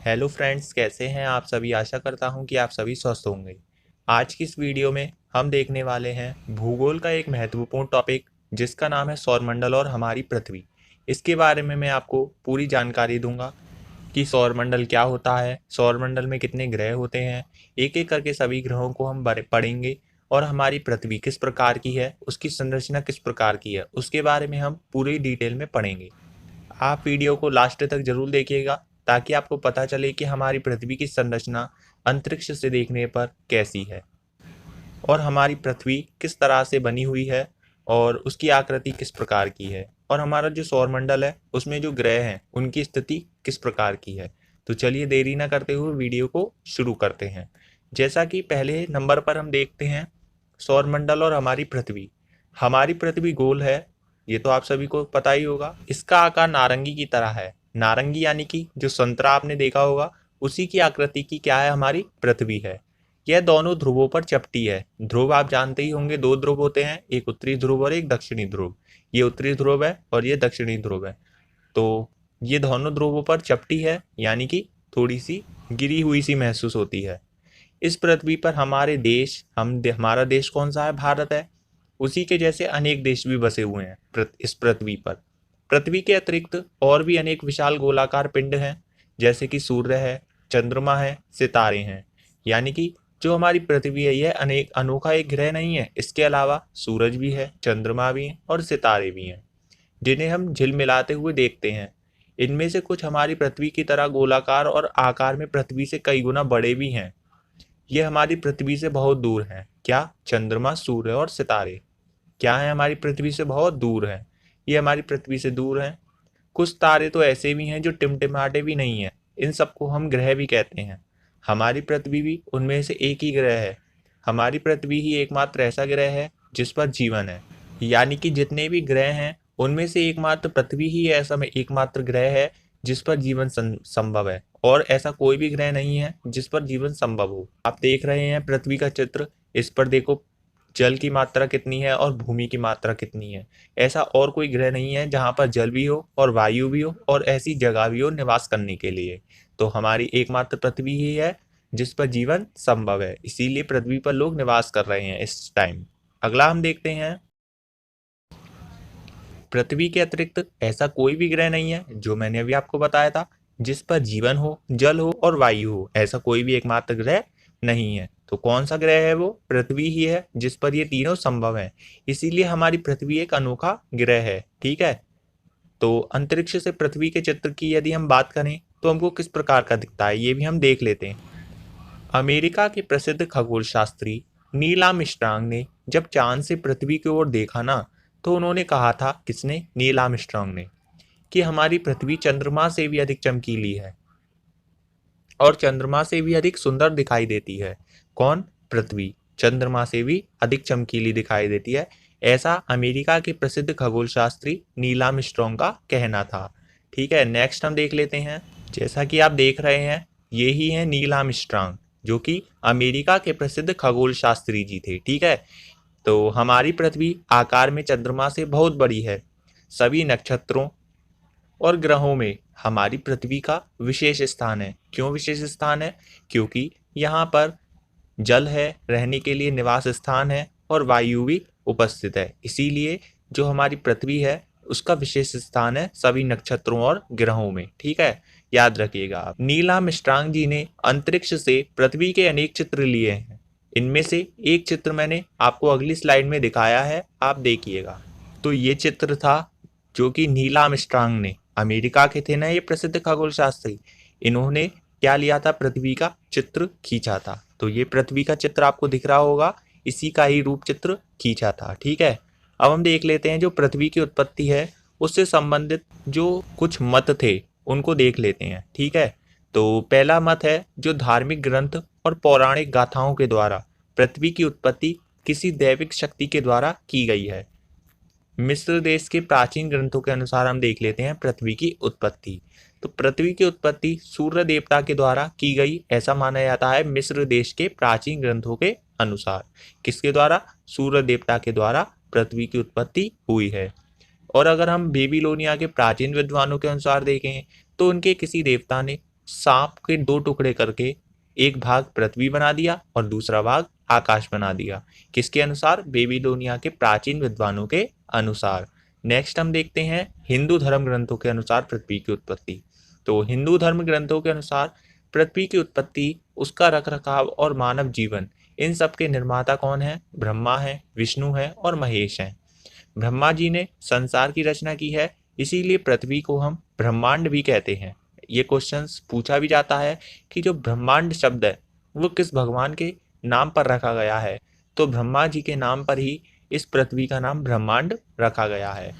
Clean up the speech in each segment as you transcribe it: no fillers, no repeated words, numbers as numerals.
Hello friends, कैसे हैं आप सभी। आशा करता हूं कि आप सभी स्वस्थ होंगे। आज की इस वीडियो में हम देखने वाले हैं भूगोल का एक महत्वपूर्ण टॉपिक जिसका नाम है सौरमंडल और हमारी पृथ्वी। इसके बारे में मैं आपको पूरी जानकारी दूंगा कि सौरमंडल क्या होता है, सौरमंडल में कितने ग्रह होते हैं। एक एक करके सभी ग्रहों को हम पढ़ेंगे और हमारी पृथ्वी किस प्रकार की है, उसकी संरचना किस प्रकार की है, उसके बारे में हम पूरी डिटेल में पढ़ेंगे। आप वीडियो को लास्ट तक जरूर देखिएगा ताकि आपको पता चले कि हमारी पृथ्वी की संरचना अंतरिक्ष से देखने पर कैसी है और हमारी पृथ्वी किस तरह से बनी हुई है और उसकी आकृति किस प्रकार की है और हमारा जो सौरमंडल है उसमें जो ग्रह हैं उनकी स्थिति किस प्रकार की है। तो चलिए देरी ना करते हुए वीडियो को शुरू करते हैं। जैसा कि पहले नंबर पर हम देखते हैं सौरमंडल और हमारी पृथ्वी। हमारी पृथ्वी गोल है, ये तो आप सभी को पता ही होगा। इसका आकार नारंगी की तरह है। नारंगी यानी कि जो संतरा आपने देखा होगा उसी की आकृति की क्या है, हमारी पृथ्वी है। यह दोनों ध्रुवों पर चपटी है। ध्रुव आप जानते ही होंगे, दो ध्रुव होते हैं, एक उत्तरी ध्रुव और एक दक्षिणी ध्रुव। ये उत्तरी ध्रुव है और ये दक्षिणी ध्रुव है। तो ये दोनों ध्रुवों पर चपटी है यानी कि थोड़ी सी गिरी हुई सी महसूस होती है। इस पृथ्वी पर हमारे देश हमारा देश कौन सा है, भारत है। उसी के जैसे अनेक देश भी बसे हुए हैं इस पृथ्वी पर। पृथ्वी के अतिरिक्त और भी अनेक विशाल गोलाकार पिंड हैं, जैसे कि सूर्य है, चंद्रमा है, सितारे हैं। यानी कि जो हमारी पृथ्वी है यह अनेक अनोखा एक ग्रह नहीं है। इसके अलावा सूरज भी है, चंद्रमा भी है और सितारे भी हैं जिन्हें हम झिलमिलाते हुए देखते हैं। इनमें से कुछ हमारी पृथ्वी की तरह गोलाकार और आकार में पृथ्वी से कई गुना बड़े भी हैं। ये हमारी पृथ्वी से बहुत दूर हैं। क्या? चंद्रमा, सूर्य और सितारे क्या है, हमारी पृथ्वी से बहुत दूर है। ये हमारी पृथ्वी से दूर हैं। कुछ तारे तो ऐसे भी हैं जो टिमटिमाते भी नहीं हैं। इन सबको हम ग्रह भी कहते हैं। हमारी पृथ्वी भी उनमें से एक ही ग्रह है। हमारी पृथ्वी ही एकमात्र ऐसा ग्रह है जिस पर जीवन है। यानी कि जितने भी ग्रह हैं उनमें से एकमात्र पृथ्वी ही ऐसा में एकमात्र ग्रह है जिस पर जीवन संभव है, और ऐसा कोई भी ग्रह नहीं है जिस पर जीवन संभव हो। आप देख रहे हैं पृथ्वी का चित्र, इस पर देखो जल की मात्रा कितनी है और भूमि की मात्रा कितनी है। ऐसा और कोई ग्रह नहीं है जहां पर जल भी हो और वायु भी हो और ऐसी जगह भी हो निवास करने के लिए। तो हमारी एकमात्र पृथ्वी ही है जिस पर जीवन संभव है, इसीलिए पृथ्वी पर लोग निवास कर रहे हैं इस टाइम। अगला हम देखते हैं, पृथ्वी के अतिरिक्त ऐसा कोई भी ग्रह नहीं है जो मैंने अभी आपको बताया था जिस पर जीवन हो, जल हो और वायु हो। ऐसा कोई भी एकमात्र ग्रह नहीं है। तो कौन सा ग्रह है? वो पृथ्वी ही है जिस पर ये तीनों संभव है। इसीलिए हमारी पृथ्वी एक अनोखा ग्रह है। ठीक है। तो अंतरिक्ष से पृथ्वी के चित्र की यदि हम बात करें तो हमको किस प्रकार का दिखता है ये भी हम देख लेते हैं। अमेरिका के प्रसिद्ध खगोल शास्त्री नील आर्मस्ट्रांग ने जब चांद से पृथ्वी की ओर देखा ना, तो उन्होंने कहा था, किसने? नील आर्मस्ट्रांग ने, कि हमारी पृथ्वी चंद्रमा से भी अधिक चमकीली है और चंद्रमा से भी अधिक सुंदर दिखाई देती है। कौन? पृथ्वी चंद्रमा से भी अधिक चमकीली दिखाई देती है। ऐसा अमेरिका के प्रसिद्ध खगोल शास्त्री नील आर्मस्ट्रांग का कहना था। ठीक है, नेक्स्ट हम देख लेते हैं। जैसा कि आप देख रहे हैं ये ही है नील आर्मस्ट्रांग, जो कि अमेरिका के प्रसिद्ध खगोल शास्त्री जी थे। ठीक है। तो हमारी पृथ्वी आकार में चंद्रमा से बहुत बड़ी है। सभी नक्षत्रों और ग्रहों में हमारी पृथ्वी का विशेष स्थान है। क्यों विशेष स्थान है? क्योंकि यहाँ पर जल है, रहने के लिए निवास स्थान है और वायु भी उपस्थित है। इसीलिए जो हमारी पृथ्वी है उसका विशेष स्थान है सभी नक्षत्रों और ग्रहों में। ठीक है, याद रखिएगा आप। नील आर्मस्ट्रांग जी ने अंतरिक्ष से पृथ्वी के अनेक चित्र लिए हैं। इनमें से एक चित्र मैंने आपको अगली स्लाइड में दिखाया है, आप देखिएगा। तो ये चित्र था जो कि नील आर्मस्ट्रांग ने, अमेरिका के थे ना ये प्रसिद्ध खगोल शास्त्री, इन्होंने क्या लिया था? पृथ्वी का चित्र खींचा था। तो ये पृथ्वी का चित्र आपको दिख रहा होगा, इसी का ही रूप चित्र खींचा था। ठीक है। अब हम देख लेते हैं जो पृथ्वी की उत्पत्ति है उससे संबंधित जो कुछ मत थे उनको देख लेते हैं। ठीक है। तो पहला मत है जो धार्मिक ग्रंथ और पौराणिक गाथाओं के द्वारा पृथ्वी की उत्पत्ति किसी दैविक शक्ति के द्वारा की गई है। मिस्र देश के प्राचीन ग्रंथों के अनुसार हम देख लेते हैं पृथ्वी की उत्पत्ति। तो पृथ्वी की उत्पत्ति सूर्य देवता के द्वारा की गई ऐसा माना जाता है मिस्र देश के प्राचीन ग्रंथों के अनुसार। किसके द्वारा? सूर्य देवता के द्वारा पृथ्वी की उत्पत्ति हुई है। और अगर हम बेबीलोनिया के प्राचीन विद्वानों के अनुसार देखें तो उनके किसी देवता ने सांप के दो टुकड़े करके एक भाग पृथ्वी बना दिया और दूसरा भाग आकाश बना दिया। किसके अनुसार? बेबीलोनिया के प्राचीन विद्वानों के अनुसार। नेक्स्ट हम देखते हैं हिंदू धर्म ग्रंथों के अनुसार पृथ्वी की उत्पत्ति। तो हिंदू धर्म ग्रंथों के अनुसार पृथ्वी की उत्पत्ति, उसका रखरखाव और मानव जीवन, इन सब के निर्माता कौन है? ब्रह्मा है, विष्णु है और महेश है। ब्रह्मा जी ने संसार की रचना की है, इसीलिए पृथ्वी को हम ब्रह्मांड भी कहते हैं। ये क्वेश्चंस पूछा भी जाता है कि जो ब्रह्मांड शब्द है वो किस भगवान के नाम पर रखा गया है? तो ब्रह्मा जी के नाम पर ही इस पृथ्वी का नाम ब्रह्मांड रखा गया है।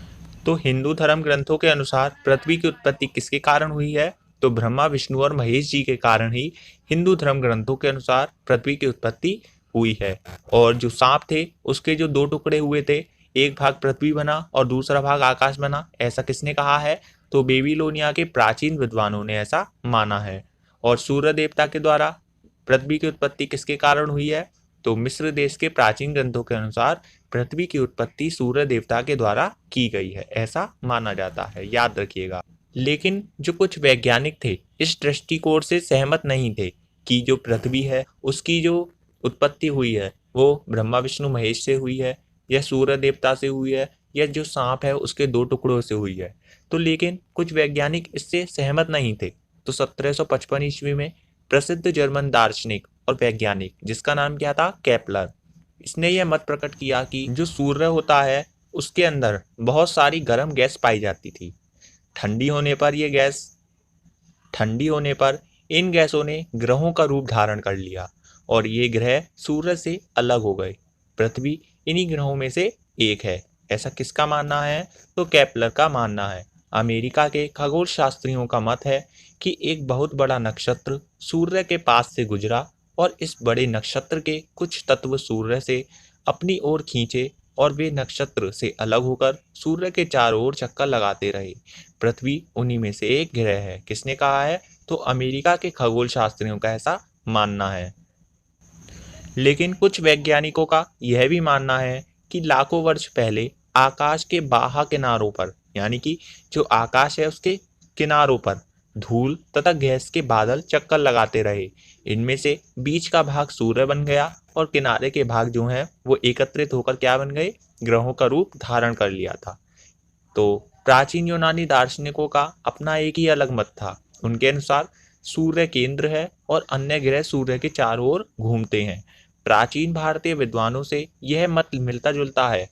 तो हिंदू धर्म ग्रंथों के अनुसार पृथ्वी की उत्पत्ति किसके कारण हुई है? तो ब्रह्मा, विष्णु और महेश जी के कारण ही हिंदू धर्म ग्रंथों के अनुसार पृथ्वी की उत्पत्ति हुई है। और जो सांप थे उसके जो दो टुकड़े हुए थे, एक भाग पृथ्वी बना और दूसरा भाग आकाश बना, ऐसा किसने कहा है? तो बेबीलोनिया के प्राचीन विद्वानों ने ऐसा माना है। और सूर्य देवता के द्वारा पृथ्वी की उत्पत्ति किसके कारण हुई है? तो मिस्र देश के प्राचीन ग्रंथों के अनुसार पृथ्वी की उत्पत्ति सूर्य देवता के द्वारा की गई है, ऐसा माना जाता है, याद रखिएगा। लेकिन जो कुछ वैज्ञानिक थे इस दृष्टिकोण से सहमत नहीं थे कि जो पृथ्वी है उसकी जो उत्पत्ति हुई है वो ब्रह्मा, विष्णु, महेश से हुई है या सूर्य देवता से हुई है या जो सांप है उसके दो टुकड़ों से हुई है। तो लेकिन कुछ वैज्ञानिक इससे सहमत नहीं थे। तो 1755 ईस्वी में प्रसिद्ध जर्मन दार्शनिक और वैज्ञानिक, जिसका नाम क्या था? केपलर, इसने यह मत प्रकट किया कि जो सूर्य होता है उसके अंदर बहुत सारी गर्म गैस पाई जाती थी। ठंडी होने पर इन गैसों ने ग्रहों का रूप धारण कर लिया और ये ग्रह सूर्य से अलग हो गए। पृथ्वी इन्हीं ग्रहों में से एक है। ऐसा किसका मानना है? तो केपलर का मानना है। अमेरिका के खगोल शास्त्रियों का मत है कि एक बहुत बड़ा नक्षत्र सूर्य के पास से गुजरा और इस बड़े नक्षत्र के कुछ तत्व सूर्य से अपनी ओर खींचे और वे नक्षत्र से अलग होकर सूर्य के चारों ओर चक्कर लगाते रहे। पृथ्वी उन्हीं में से एक ग्रह है। किसने कहा है? तो अमेरिका के खगोल शास्त्रियों का ऐसा मानना है। लेकिन कुछ वैज्ञानिकों का यह भी मानना है कि लाखों वर्ष पहले आकाश के बाह्य किनारों पर, यानी कि जो आकाश है उसके किनारों पर धूल तथा गैस के बादल चक्कर लगाते रहे। इनमें से बीच का भाग सूर्य बन गया और किनारे के भाग जो हैं वो एकत्रित होकर क्या बन गए? ग्रहों का रूप धारण कर लिया था। तो प्राचीन यूनानी दार्शनिकों का अपना एक ही अलग मत था। उनके अनुसार सूर्य केंद्र है और अन्य ग्रह सूर्य के चारों ओर घूमते हैं। प्राचीन भारतीय विद्वानों से यह मत मिलता जुलता है।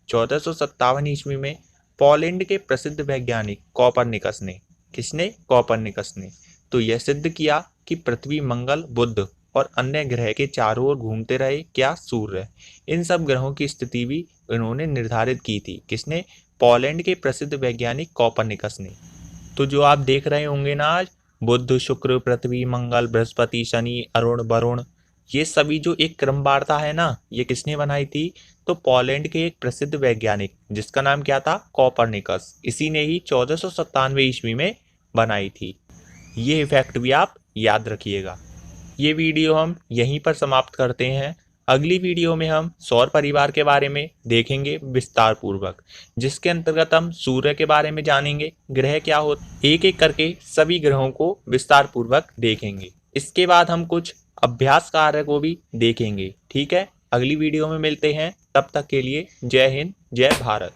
1457 ईस्वी में पोलैंड के प्रसिद्ध वैज्ञानिक कोपरनिकस ने, किसने? कोपरनिकस ने, तो यह सिद्ध किया कि पृथ्वी, मंगल, बुध और अन्य ग्रह के चारों ओर घूमते रहे। क्या? सूर्य। इन सब ग्रहों की स्थिति भी इन्होंने निर्धारित की थी। किसने? पोलैंड के प्रसिद्ध वैज्ञानिक कोपरनिकस ने। तो जो आप देख रहे होंगे ना आज, बुध, शुक्र, पृथ्वी, मंगल, बृहस्पति, शनि, अरुण, वरुण, ये सभी जो एक क्रम वार्ता है ना, ये किसने बनाई थी? तो पोलैंड के एक प्रसिद्ध वैज्ञानिक, जिसका नाम क्या था? कोपरनिकस। इसी ने ही 1497 ईस्वी में बनाई थी। ये इफेक्ट भी आप याद रखिएगा। ये वीडियो हम यहीं पर समाप्त करते हैं। अगली वीडियो में हम सौर परिवार के बारे में देखेंगे विस्तार पूर्वक, जिसके अंतर्गत हम सूर्य के बारे में जानेंगे, ग्रह क्या होते, एक एक करके सभी ग्रहों को विस्तार पूर्वक देखेंगे। इसके बाद हम कुछ अभ्यास कार्य को भी देखेंगे। ठीक है, अगली वीडियो में मिलते हैं। तब तक के लिए जय हिंद, जय भारत।